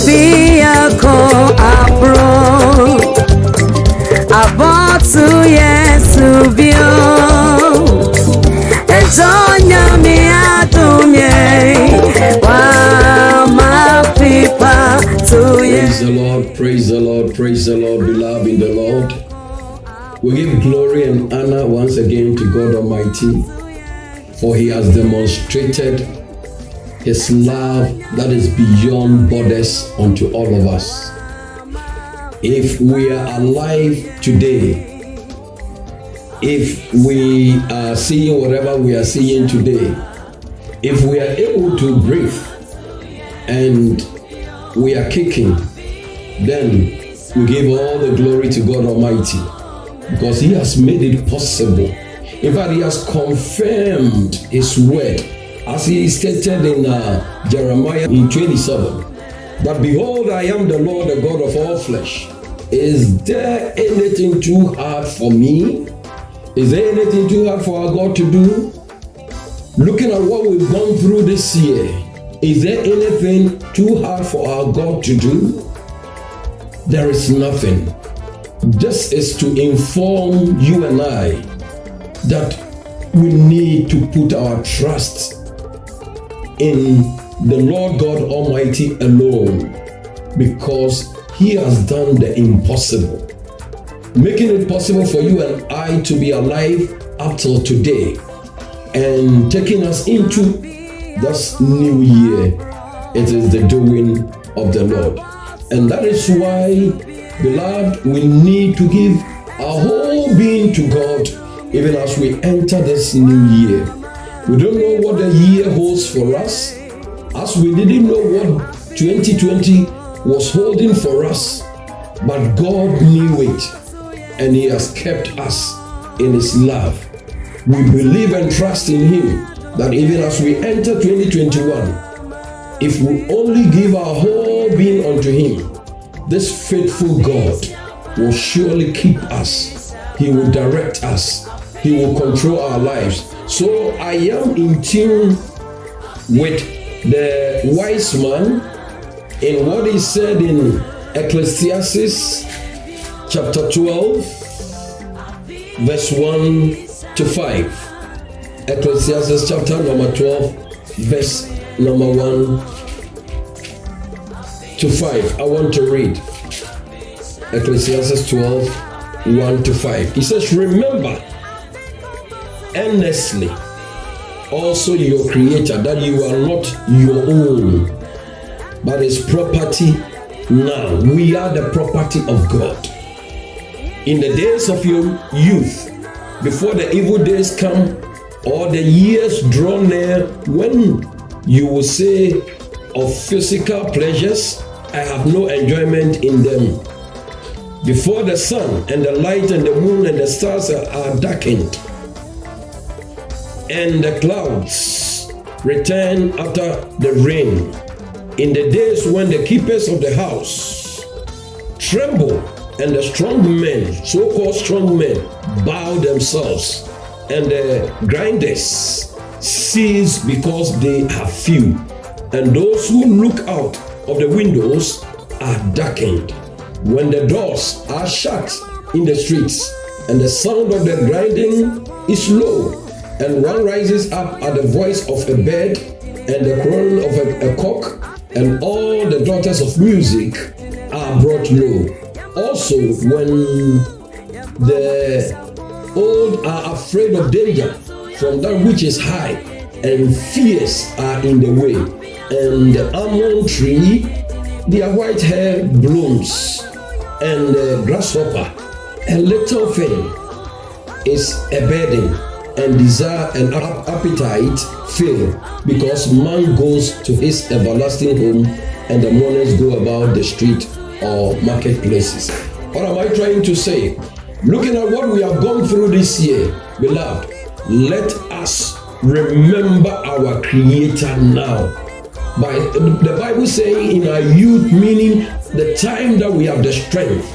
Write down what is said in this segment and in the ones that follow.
Fiako abro Abotu Yesu bio Ezonya mi adumye Wa mafipa to Praise the Lord, praise the Lord, praise the Lord, beloved in the Lord. We give glory and honor once again to God Almighty, for He has demonstrated His love that is beyond borders unto all of us. If we are alive today, if we are seeing whatever we are seeing today, if we are able to breathe and we are kicking, then we give all the glory to God Almighty, because He has made it possible. In fact, He has confirmed His word, as He stated in Jeremiah in 27, that behold, I am the Lord, the God of all flesh. Is there anything too hard for me? Is there anything too hard for our God to do? Looking at what we've gone through this year, is there anything too hard for our God to do? There is nothing. This is to inform you and I that we need to put our trust in the Lord God Almighty alone, because He has done the impossible, making it possible for you and I to be alive up till today and taking us into this new year. It is the doing of the Lord. And that is why, beloved, we need to give our whole being to God even as we enter this new year. We don't know what the year holds for us, as we didn't know what 2020 was holding for us, but God knew it, and He has kept us in His love. We believe and trust in Him that even as we enter 2021, if we only give our whole being unto Him, this faithful God will surely keep us. He will direct us. He will control our lives. So I am in tune with the wise man in what he said in Ecclesiastes chapter 12, verse 1 to 5. Ecclesiastes chapter number 12, verse number 1 to 5. I want to read Ecclesiastes 12, 1 to 5. He says, remember earnestly also your Creator, that you are not your own, but His property now. We are the property of God. In the days of your youth, before the evil days come, or the years draw near, when you will say of physical pleasures, I have no enjoyment in them. Before the sun and the light and the moon and the stars are darkened, and the clouds return after the rain, in the days when the keepers of the house tremble, and the strong men, so-called strong men, bow themselves, and the grinders cease because they are few, and those who look out of the windows are darkened. When the doors are shut in the streets, and the sound of the grinding is low, and one rises up at the voice of a bird and the crowing of a cock, and all the daughters of music are brought low. Also, when the old are afraid of danger from that which is high, and fears are in the way, and the almond tree, their white hair blooms, and the grasshopper, a little thing, is a burden, and desire and appetite fail, because man goes to his everlasting home, and the mourners go about the street or marketplaces. What am I trying to say? Looking at what we have gone through this year, beloved, let us remember our Creator now. By the Bible saying in our youth, meaning the time that we have the strength,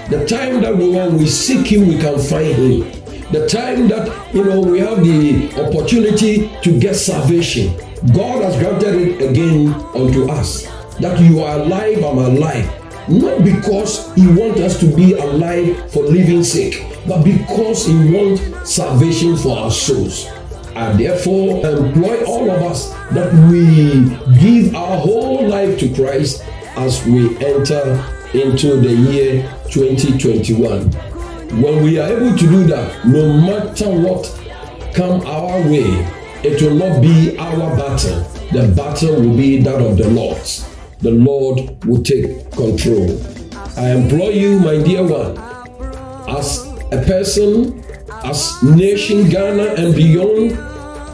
the time that when we seek Him, we can find Him, the time that we have the opportunity to get salvation. God has granted it again unto us. that you are alive, I'm alive. Not because He wants us to be alive for living sake, but because He wants salvation for our souls. I therefore employ all of us that we give our whole life to Christ as we enter into the year 2021. When we are able to do that, no matter what come our way, it will not be our battle. The battle will be that of the Lord's. The Lord will take control. I implore you, my dear one, as a person, as nation Ghana and beyond,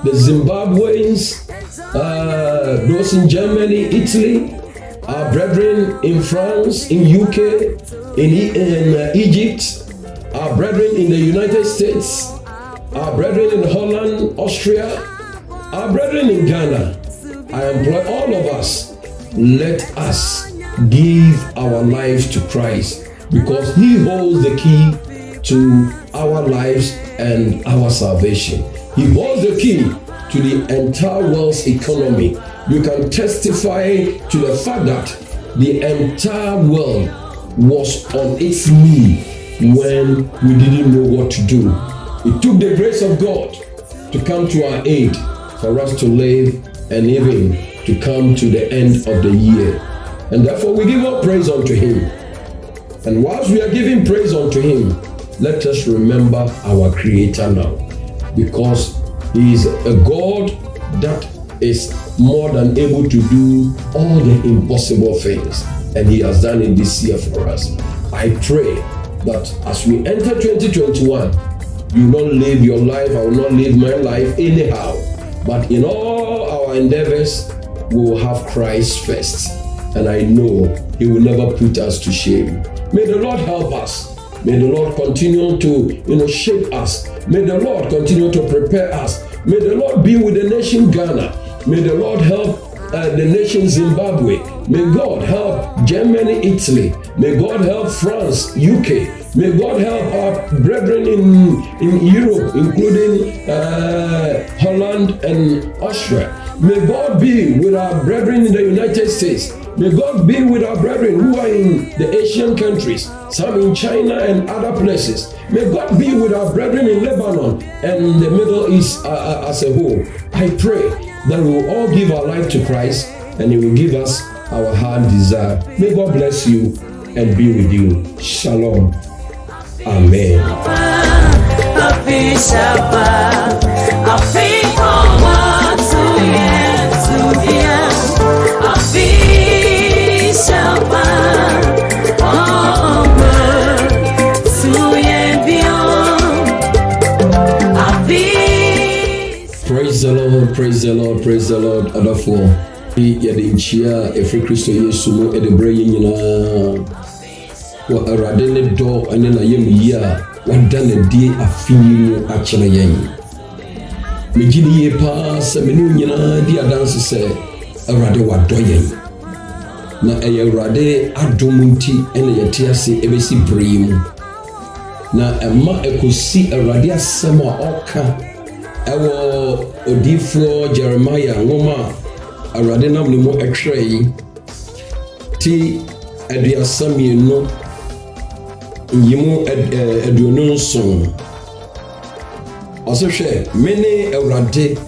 the Zimbabweans, those in Germany, Italy, our brethren in France, in UK, in Egypt, our brethren in the United States, our brethren in Holland, Austria, our brethren in Ghana, I implore all of us, let us give our lives to Christ, because He holds the key to our lives and our salvation. He holds the key to the entire world's economy. You can testify to the fact that the entire world was on its knee when we didn't know what to do. It took the grace of God to come to our aid for us to live and even to come to the end of the year. And therefore we give all praise unto Him. And whilst we are giving praise unto Him, let us remember our Creator now, because He is a God that is more than able to do all the impossible things, and He has done it this year for us. I pray that as we enter 2021, you will not live your life, I will not live my life anyhow, but in all our endeavors, we will have Christ first. And I know He will never put us to shame. May the Lord help us. May the Lord continue to shape us. May the Lord continue to prepare us. May the Lord be with the nation Ghana. May the Lord help the nation Zimbabwe. May God help Germany, Italy. May God help France, UK. May God help our brethren in Europe, including Holland and Austria. May God be with our brethren in the United States. May God be with our brethren who are in the Asian countries, some in China and other places. May God be with our brethren in Lebanon and the Middle East as a whole. I pray that we will all give our life to Christ and He will give us our heart desire. May God bless you and be with you. Shalom. Amen. Praise the Lord, praise the Lord, praise the Lord. Adafo, yɛde nkyia ɛfiri Kristo Yesu mu ɛde brɛ yɛn nyinaa wɔ Awurade ne dɔ ɛne n'ayamyi a wada ne die afe mu akyerɛ yɛn. Megye ne yie paa sɛ me ne wo nyinaa di adanse sɛ Awurade wadɔ yɛn, na ɛyɛ Awurade adom nti ɛna yɛte ase ɛbɛsi bere yi mu, na ɛma ɛkɔsi Awurade asɛm a ɔka ɛwɔ odiyifoɔ Jeremiah nwoma a Awurade nam ne mu ɛtwerɛ yi ti 32 nyimu 29. Ɔsɛ hwɛ, me ne Awurade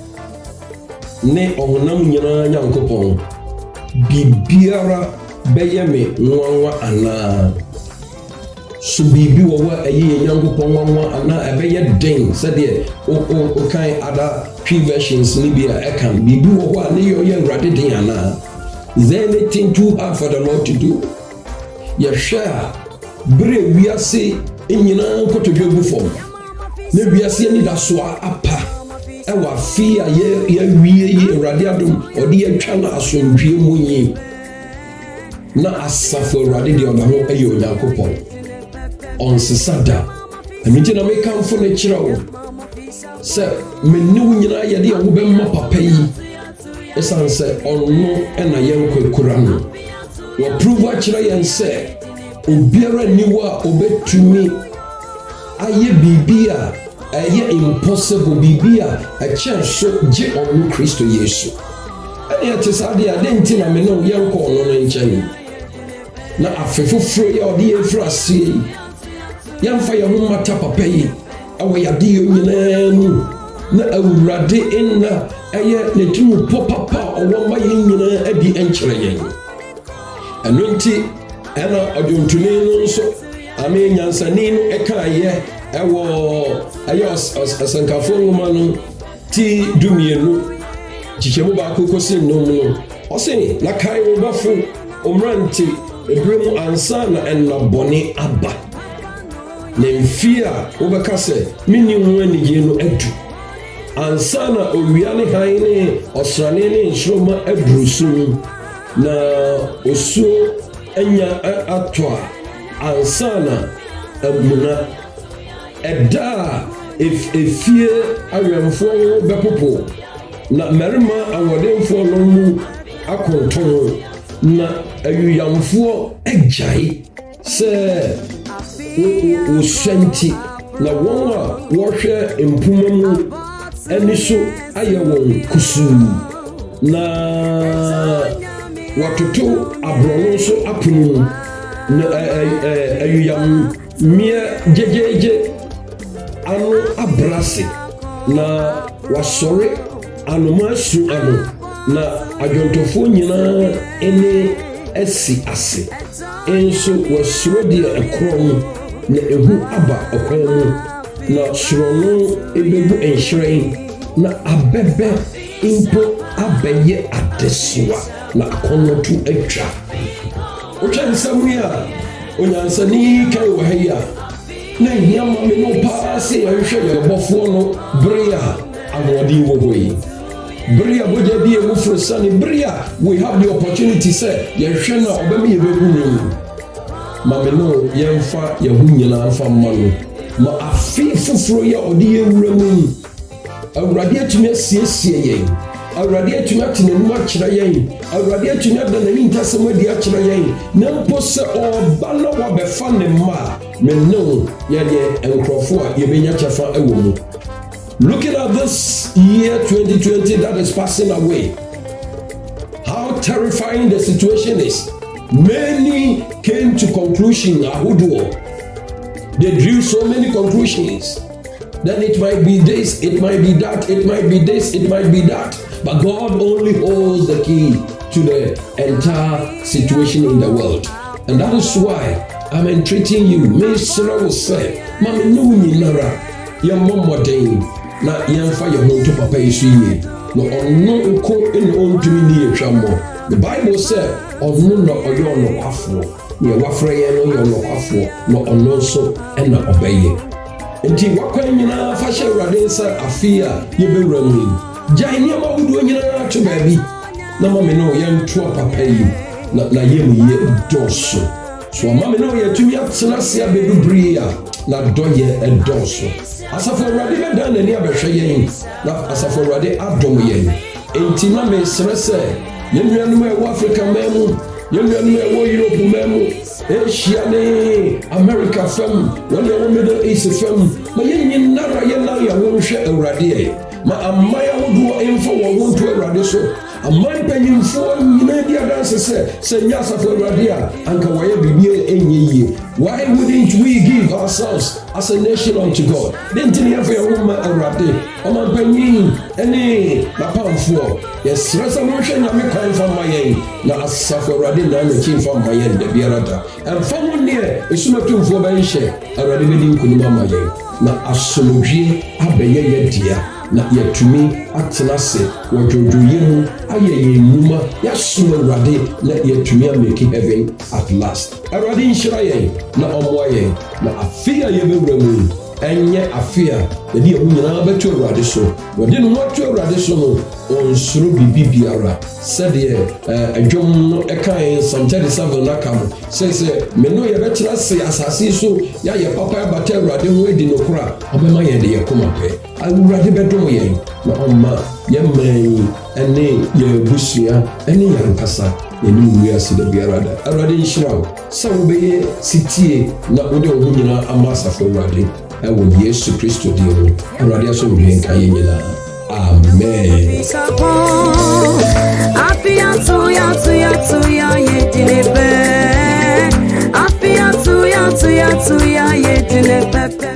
ne ɔhonam nyinaa Nyankopɔn, biribiara bɛyɛ me nwanwa anaa, so biribi wɔ hɔ a ɛyɛ yɛn Nyankopɔn nwanwa anaa ɛbɛyɛ den sɛdeɛ wokan other three versions ne bi a ɛka biribi wɔ hɔ a ne yɛ ɔyɛ Awurade den anaa. Is there anything too hard for the Lord to do? Yɛhwɛ a bere wiase nyinaa nkotodwe gu fam, ne wiase ani da so apa ɛwɔ afe a yɛawie yi Awurade adom ɔde yɛatwa no asomdwie mu yi, na asafo Awurade deɛ ɔda ho ɛyɛ Onyankopɔn ɔnsesa da. Ɛno nti na mekamfo no kyerɛ wo sɛ me ne wo nyinaa yɛde yɛn ho bɛma papa yi ɛsiane sɛ ɔno ɛna yɛnkɔkura no. Wɔaprove akyerɛ yɛn sɛ obiara nni hɔ a ɔbɛtumi ayɛ biribi a ɛyɛ impossible, biribi a ɛkyɛn so gye ɔno Kristo Yesu. ɛne ɛte saa deɛ ade nti na me ne yɛnkɔɔ no no nkyɛn na afe foforɔ yɛ ɔde yɛmfiri aseɛ yi yɛmfa yɛn ho mmata papa yi ɛwɔ yadeɛ nyinaa mu na awurade nna ɛyɛ n'atirimupɔ papa a ɔwɔ ma yɛn nyinaa adi nkyerɛ yɛn ɛno nti ɛna ɔdwontoni no nso ame nyansani no ɛkaayɛ ɛwɔ ɛyɛ ɔsɛnkafoɔ nwoma no ti 12 kyekyɛmu baako kɔsi nnum no ɔse na kae wo bɔfo ɔmmerante ebere mu ansa na ɛnabɔne aba na mfie a wobɛka sɛ menni ho anigye no adu ansa na owia ne han ne ɔsrane ne nsoroma aduru so na osuo anya atɔ a ansa na amuna ɛda a efie awɛmfoɔ bɛpopo na mmarima awɔdenfoɔ no mu akonton na awiyamfoɔ agyae sɛ wɔsua nti na wɔn a wɔhwɛ mpoma mu ani so ayɛ wɔn kusuu na wɔtoto aborɔno nso apono mu na awiyammeɛ gyegyeegye ano abrase na wasɔre anoma asu ano na adwontofoɔ nyinaa ani asi ase nso wɔsoro deɛ ɛkorɔ mu na ehu aba ɔkwan mu na soro no ebebu nhyerɛn na abɛbɛ mpo abɛyɛ adesoa na akɔnɔto atwa wotwa nsɛm yi a onyansani kan wɔ ha yi a na ehia ma me no paa sɛ yɛhwɛ yɛbɔfoɔ no bere a ahoɔden wɔ hɔ yi bere a bogya bi emu firi sane bere a we have the opportunity sɛ yɛhwɛ no a ɔbɛma yɛbɛhu no ma me no yɛmfa yɛho nyinaa mfa mma no ma afe foforɔ yi a ɔde yɛwura mu awurade atumi asiesie yɛn awurade atumi ate n'anim akyerɛ yɛn awurade atumi ada n'ani ntasɛm adi akyerɛ yɛn na mpo sɛ ɔba na wabɛfa ne mma a me ne yɛdeɛ nkurɔfoɔ a yɛbɛnya kyɛfa ɛwɔ mu. Looking at this year 2020 that is passing away, how terrifying the situation is. Many came to conclusion, they drew so many conclusions. Then it might be this, it might be that, it might be this, it might be that. But God only holds the key to the entire situation in the world. And that is why I'm entreating you. Mesra will say, Mami Nuni Nara, Yamomodain. Na yɛmfa yɛn ho to papa yi so yie na ɔno nko ɛna ɔntumi ni yɛtwa mmɔ. The Bible sɛ ɔno na ɔyɛ ɔnokwafoɔ na yɛwafrɛ yɛn no yɛ ɔnokwafoɔ na ɔno nso ɛna ɔbɛyɛ. Nti wakwan nyinaa fa hyɛ Awurade nsa afe a yɛbɛwura mu yi. Gyae nneɛma ahodoɔ nyinaa to baabi na ma me no yɛntoa papa yi na yɛmu yɛ dɔɔso. So ama me no yɛtumi atena ase abɛdu bere a na dɔyɛ ɛdɔɔso. Asafo Awurade bɛda n'ani abɛhwɛ yɛn na Asafo Awurade adom yɛn. Enti na mesrɛ sɛ yɛn nuanom a ɛwɔ Africa man mu, yɛn nuanom a ɛwɔ Europe man mu, Asia ne America fam, wɔn a ɛwɔ Middle East fam, ma yɛn nyinara yɛnan yɛn ho nhwɛ Awurade. Ma aman ahodoɔ mfa wɔn ho nto Awurade so. Aman mpanyinfoɔ nyinaa di adanse sɛ nyɛ Asafo Awurade a anka wɔyɛ biribi ɛnyɛ yie. Why wouldn't we give ourselves as a nation unto God? Didn't you have your woman Awurade? Ɔman panyin ɛne n'apamfoɔ yɛsrɛ sɛ mohwɛ Nyame kwan fa ma yɛn na Asafo Awurade na n'akyi mfa ma yɛn da biara da. Ɛmfa ho neɛ esumatumfoɔ bɛnhyɛ Awurade bɛdi nkonim ama yɛn na asomdwie abɛyɛ yɛ dea. Na yɛtumi atena ase wɔ dwodwoyɛ mu ayɛ yɛn nnwuma yɛasom Awurade na yɛtumi amaki heaven at last. Awurade nhyira yɛn na ɔmmoa yɛn na afe a yɛbɛwura mu ɛnyɛ afe a yɛde yɛn ho nyinaa bɛto Awurade so. Wɔde ne ho ato Awurade so no ɔnsoro biribi biara sɛdeɛ adwom no ɛkae Psalm 37 n'aka no sɛ me no yɛbɛtena ase asase so yɛayɛ papa abata Awurade ho adi nokora a ɔbɛma yɛn de yɛ koma pɛ. Awurade bɛdom yɛn na ɔmma yɛn man ɛne yɛn abusua ɛne yɛn ankasa yɛne wiase da biara da. Awurade nhyira wo sɛ wobɛyɛ sitie na wode wo ho nyinaa ama Asafo Awurade ɛwɔ Yesu Kristo din mu. Awurade asomdwoe nka yɛn nyinaa. Amen. Apia tuya yedine pe.